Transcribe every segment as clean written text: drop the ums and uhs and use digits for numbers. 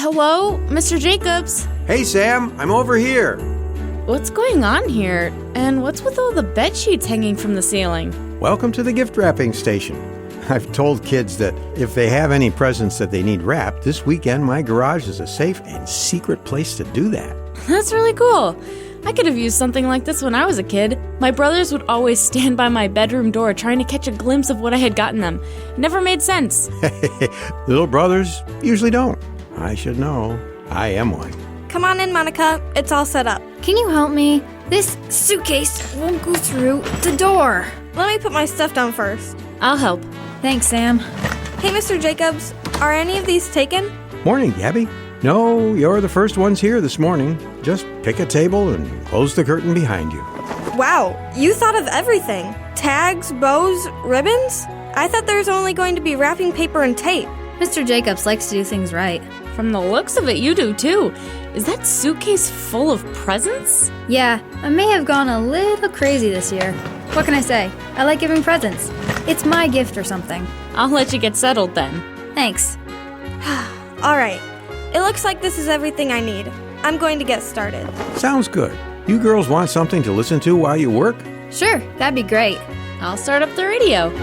Hello, Mr. Jacobs? Hey, Sam, I'm over here. What's going on here? And what's with all the bed sheets hanging from the ceiling? Welcome to the gift wrapping station. I've told kids that if they have any presents that they need wrapped, this weekend my garage is a safe and secret place to do that. That's really cool. I could have used something like this when I was a kid. My brothers would always stand by my bedroom door trying to catch a glimpse of what I had gotten them. It never made sense. Little brothers usually don't. I should know. I am one. Come on in, Monica. It's all set up. Can you help me? This suitcase won't go through the door. Let me put my stuff down first. I'll help. Thanks, Sam. Hey, Mr. Jacobs, are any of these taken? Morning, Gabby. No, you're the first ones here this morning. Just pick a table and close the curtain behind you. Wow, you thought of everything. Tags, bows, ribbons? I thought there was only going to be wrapping paper and tape. Mr. Jacobs likes to do things right. From the looks of it, you do too. Is that suitcase full of presents? Yeah, I may have gone a little crazy this year. What can I say? I like giving presents. It's my gift or something. I'll let you get settled then. Thanks. All right, it looks like this is everything I need. I'm going to get started. Sounds good. You girls want something to listen to while you work? Sure, that'd be great. I'll start up the radio.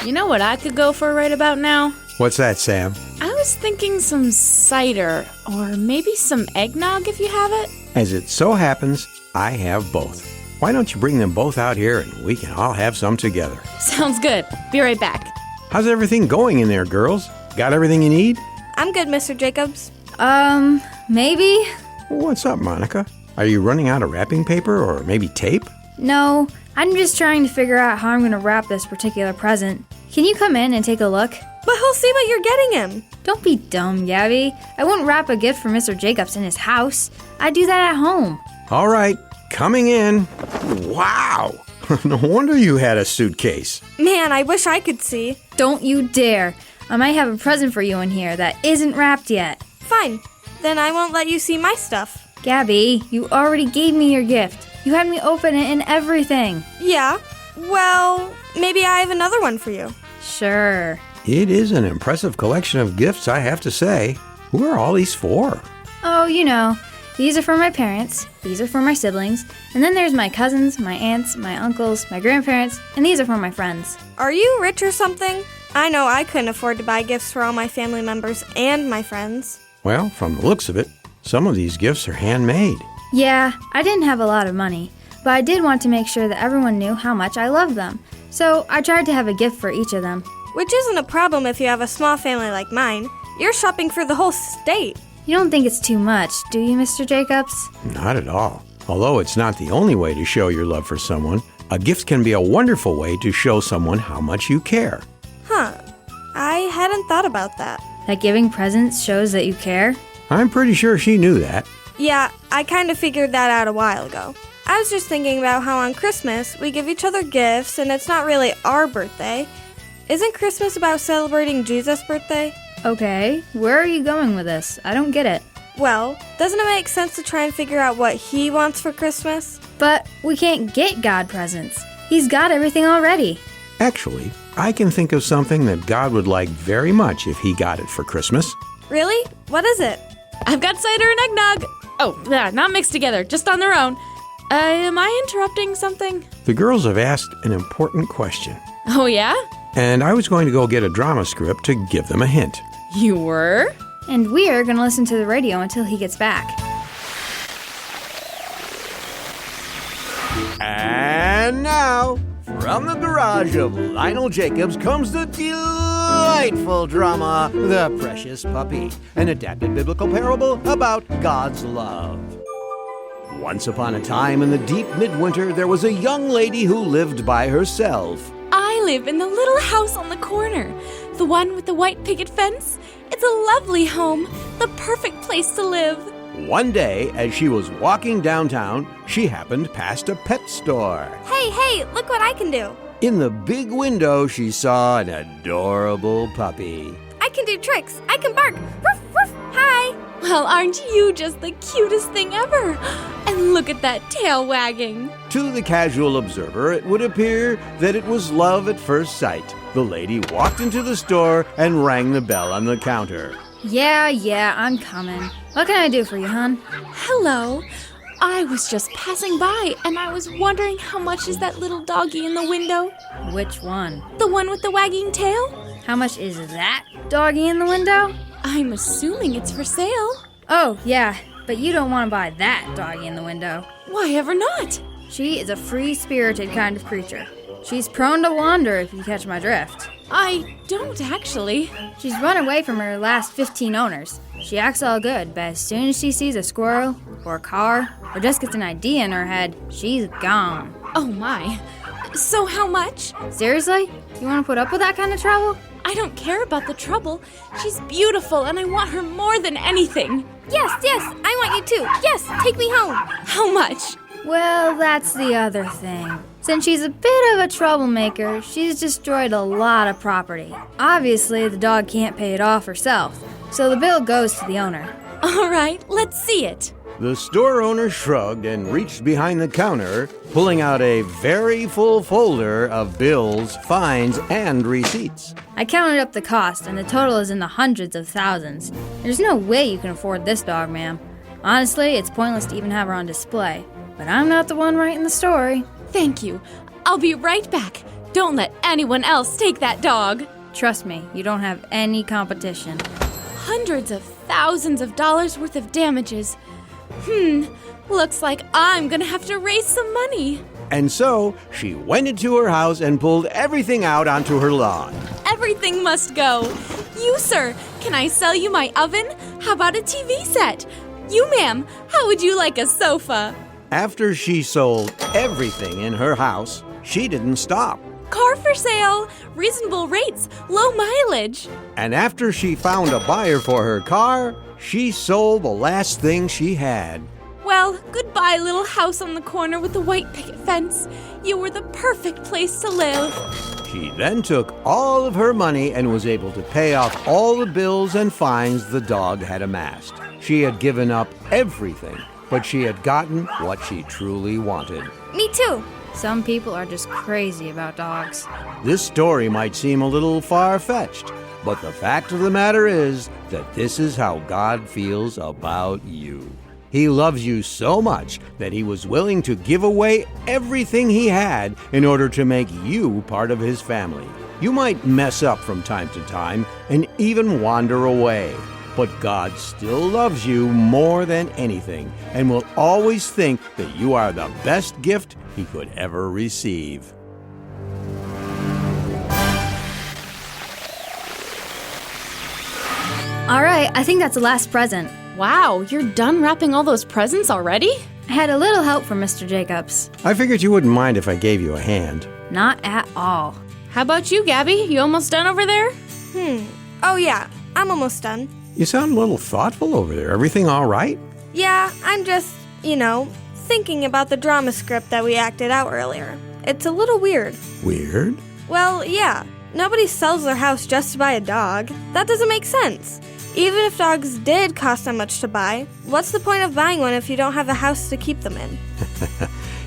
You know what I could go for right about now? What's that, Sam? I was thinking some cider, or maybe some eggnog if you have it. As it so happens, I have both. Why don't you bring them both out here and we can all have some together? Sounds good. Be right back. How's everything going in there, girls? Got everything you need? I'm good, Mr. Jacobs. Maybe? What's up, Monica? Are you running out of wrapping paper or maybe tape? No, I'm just trying to figure out how I'm going to wrap this particular present. Can you come in and take a look? But he'll see what you're getting him. Don't be dumb, Gabby. I wouldn't wrap a gift for Mr. Jacobs in his house. I'd do that at home. All right, coming in. Wow! No wonder you had a suitcase. Man, I wish I could see. Don't you dare. I might have a present for you in here that isn't wrapped yet. Fine, then I won't let you see my stuff. Gabby, you already gave me your gift. You had me open it and everything. Yeah, well, maybe I have another one for you. Sure. It is an impressive collection of gifts, I have to say. Who are all these for? Oh, you know, these are for my parents, these are for my siblings, and then there's my cousins, my aunts, my uncles, my grandparents, and these are for my friends. Are you rich or something? I know I couldn't afford to buy gifts for all my family members and my friends. Well, from the looks of it, some of these gifts are handmade. Yeah, I didn't have a lot of money, but I did want to make sure that everyone knew how much I loved them. So I tried to have a gift for each of them. Which isn't a problem if you have a small family like mine. You're shopping for the whole state. You don't think it's too much, do you, Mr. Jacobs? Not at all. Although it's not the only way to show your love for someone, a gift can be a wonderful way to show someone how much you care. Huh. I hadn't thought about that. That giving presents shows that you care? I'm pretty sure she knew that. Yeah, I kind of figured that out a while ago. I was just thinking about how on Christmas we give each other gifts and it's not really our birthday. Isn't Christmas about celebrating Jesus' birthday? Okay, where are you going with this? I don't get it. Well, doesn't it make sense to try and figure out what he wants for Christmas? But we can't get God presents. He's got everything already. Actually, I can think of something that God would like very much if he got it for Christmas. Really? What is it? I've got cider and eggnog. Oh, yeah, not mixed together, just on their own. Am I interrupting something? The girls have asked an important question. Oh, yeah? And I was going to go get a drama script to give them a hint. You were? And we're going to listen to the radio until he gets back. And now, from the garage of Lionel Jacobs comes the delightful drama, The Precious Puppy, an adapted biblical parable about God's love. Once upon a time in the deep midwinter, there was a young lady who lived by herself. I live in the little house on the corner, the one with the white picket fence. It's a lovely home, the perfect place to live. One day, as she was walking downtown, she happened past a pet store. Hey, look what I can do. In the big window, she saw an adorable puppy. I can do tricks. I can bark. Ruff, ruff. Hi. Well, aren't you just the cutest thing ever? And look at that tail wagging. To the casual observer, it would appear that it was love at first sight. The lady walked into the store and rang the bell on the counter. Yeah, I'm coming. What can I do for you, hon? Hello. I was just passing by, and I was wondering how much is that little doggy in the window? Which one? The one with the wagging tail? How much is that doggy in the window? I'm assuming it's for sale. Oh, yeah, but you don't want to buy that doggy in the window. Why ever not? She is a free-spirited kind of creature. She's prone to wander, if you catch my drift. I don't actually. She's run away from her last 15 owners. She acts all good, but as soon as she sees a squirrel, or a car, or just gets an idea in her head, she's gone. Oh my. So how much? Seriously? You want to put up with that kind of trouble? I don't care about the trouble. She's beautiful and I want her more than anything. Yes, I want you too. Yes, take me home. How much? Well, that's the other thing. Since she's a bit of a troublemaker, she's destroyed a lot of property. Obviously, the dog can't pay it off herself, so the bill goes to the owner. All right, let's see it. The store owner shrugged and reached behind the counter, pulling out a very full folder of bills, fines, and receipts. I counted up the cost, and the total is in the hundreds of thousands. There's no way you can afford this dog, ma'am. Honestly, it's pointless to even have her on display. But I'm not the one writing the story. Thank you. I'll be right back. Don't let anyone else take that dog. Trust me, you don't have any competition. Hundreds of thousands of dollars worth of damages. Looks like I'm gonna have to raise some money. And so, she went into her house and pulled everything out onto her lawn. Everything must go. You, sir, can I sell you my oven? How about a TV set? You, ma'am, how would you like a sofa? After she sold everything in her house, she didn't stop. Car for sale, reasonable rates, low mileage. And after she found a buyer for her car, she sold the last thing she had. Well, goodbye, little house on the corner with the white picket fence. You were the perfect place to live. She then took all of her money and was able to pay off all the bills and fines the dog had amassed. She had given up everything, but she had gotten what she truly wanted. Me too. Some people are just crazy about dogs. This story might seem a little far-fetched, but the fact of the matter is that this is how God feels about you. He loves you so much that he was willing to give away everything he had in order to make you part of his family. You might mess up from time to time and even wander away, but God still loves you more than anything and will always think that you are the best gift he could ever receive. All right, I think that's the last present. Wow, you're done wrapping all those presents already? I had a little help from Mr. Jacobs. I figured you wouldn't mind if I gave you a hand. Not at all. How about you, Gabby? You almost done over there? Oh yeah, I'm almost done. You sound a little thoughtful over there. Everything all right? Yeah, I'm just, thinking about the drama script that we acted out earlier. It's a little weird. Weird? Well, yeah. Nobody sells their house just to buy a dog. That doesn't make sense. Even if dogs did cost that much to buy, what's the point of buying one if you don't have a house to keep them in?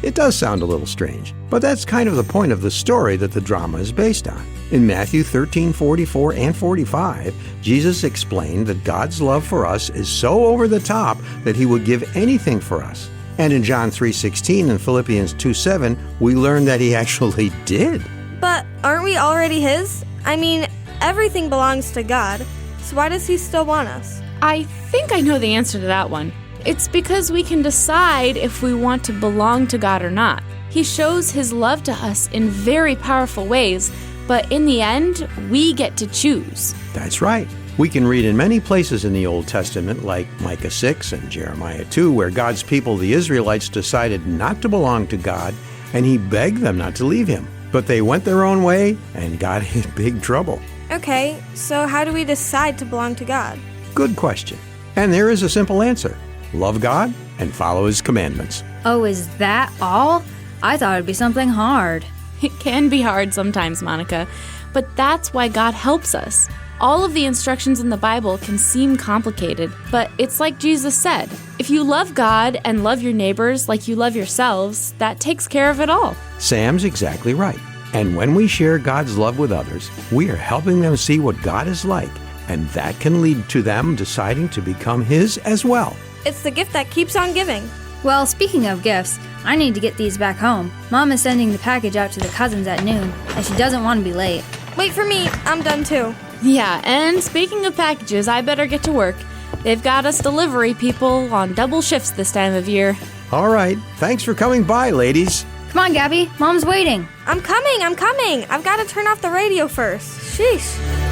It does sound a little strange, but that's kind of the point of the story that the drama is based on. In Matthew 13:44 and 45, Jesus explained that God's love for us is so over the top that he would give anything for us. And in John 3:16 and Philippians 2:7, we learn that he actually did. But aren't we already his? I mean, everything belongs to God, so why does he still want us? I think I know the answer to that one. It's because we can decide if we want to belong to God or not. He shows his love to us in very powerful ways, but in the end, we get to choose. That's right. We can read in many places in the Old Testament, like Micah 6 and Jeremiah 2, where God's people, the Israelites, decided not to belong to God, and he begged them not to leave him. But they went their own way and got in big trouble. Okay, so how do we decide to belong to God? Good question. And there is a simple answer. Love God and follow his commandments. Oh, is that all? I thought it'd be something hard. It can be hard sometimes, Monica, but that's why God helps us. All of the instructions in the Bible can seem complicated, but it's like Jesus said, if you love God and love your neighbors like you love yourselves, that takes care of it all. Sam's exactly right. And when we share God's love with others, we are helping them see what God is like, and that can lead to them deciding to become His as well. It's the gift that keeps on giving. Well, speaking of gifts, I need to get these back home. Mom is sending the package out to the cousins at noon, and she doesn't want to be late. Wait for me, I'm done too. Yeah, and speaking of packages, I better get to work. They've got us delivery people on double shifts this time of year. All right, thanks for coming by, ladies. Come on, Gabby, Mom's waiting. I'm coming. I've got to turn off the radio first. Sheesh.